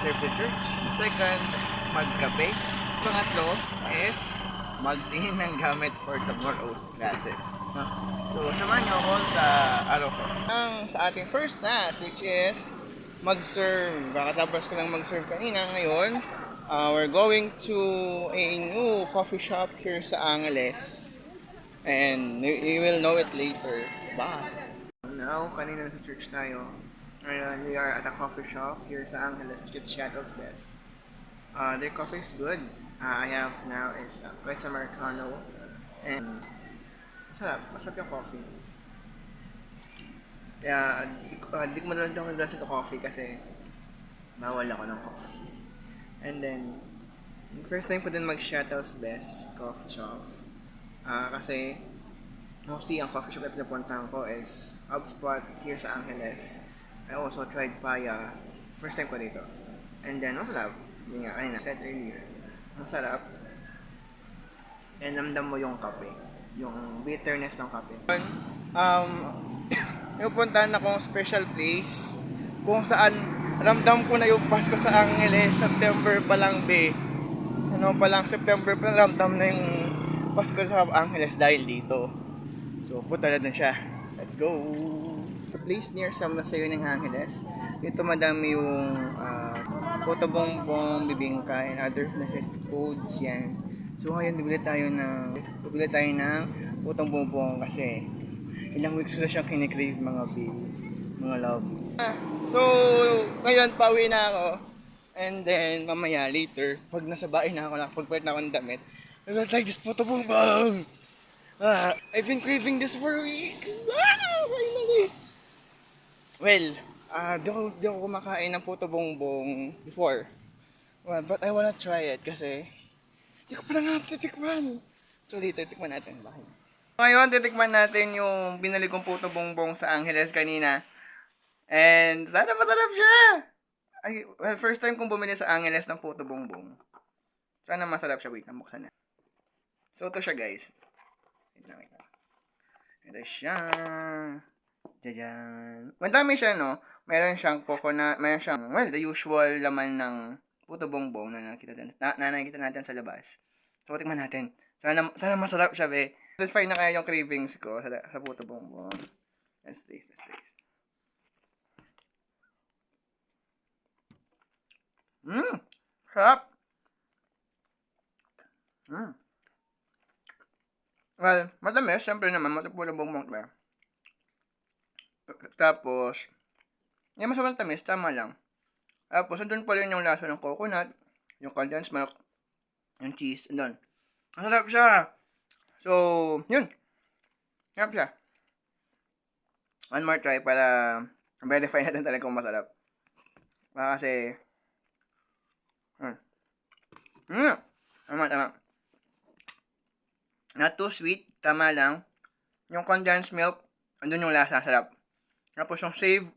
mag-serve sa church. Second, magkape. Pangatlo is magtingin ng gamit for tomorrow's classes. So, samahan niyo ako sa araw ko. Sa ating first task, which is mag-serve. Kakatapos ko lang mag-serve kanina. Ngayon, we're going to a new coffee shop here sa Angeles. And you will know it later. Bye! Now, kanina sa church tayo. Ngayon, we are at a coffee shop here sa Angeles, which is Shuttle's Best. Their coffee is good. I have now is Rice Americano. And masarap yung coffee. Kaya, di ko madalang ako naglasan ng coffee kasi bawal ako ng coffee. And then, first time ko din mag-Shuttle's Best coffee shop. Kasi, mostly ang coffee shop na pinapuntahan ko is HubSpot here sa Angeles. I also tried Paya. First time ko dito. And then, masarap. Yun nga, kanina said earlier. Masarap. And namdam mo yung kape. Yung bitterness ng kape. Pupuntahan akong special place kung saan ramdam ko na yung Pasko sa Angeles. September pa lang, be. September pa lang ramdam na yung Pasko sa Angeles dahil dito. So, punta na din siya. Let's go! It's a place near San Mateo ng Angeles. Dito madami yung puto bongbong, bibingka, and other foods yan. So, ngayon bibili tayo ng putong bongbong kasi ilang weeks na siyang kinikrave mga lovies. So, ngayon pauwi na ako. And then, mamaya later, pag nasa bahay na ako, nakapagpalit na ako ng damit, I will like this puto bongbong! I've been craving this for weeks! Finally! Well, di ako kumakain ng puto bongbong before. Well, but I wanna try it kasi di ko pa lang titikman. So later, tikman natin. Bakit? Ngayon, titikman natin yung binili kong puto bongbong sa Angeles kanina. And sana masarap siya! Well, first time kong bumili sa Angeles ng puto bongbong. Sana masarap siya. Wait, nabuksan na. So, ito siya guys. Wait lang. Ito siya. Jajan. Madami siya, no? Meron siyang coconut, meron siyang, well, the usual laman ng puto bongbong na nakikita natin sa labas. So, tingnan natin. Sana masarap siya, be. Satisfy na kaya yung cravings ko sa puto bongbong. Let's taste. Sarap. Well, matamis, syempre naman, matapulang bongbong, diba? Tapos, yung masarap tamis, tama lang. Tapos, andun pa rin yung lasa ng coconut, yung condensed milk, yung cheese, andun. Masarap siya! So, yun. Masarap siya. One more try para verify natin talaga kung masarap. Kasi, tama. Not too sweet, tama lang. Yung condensed milk, andun yung lasa, sarap. Tapos yung shaved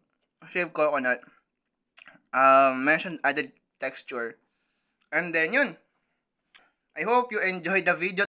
coconut, mentioned added texture. And then yun. I hope you enjoyed the video.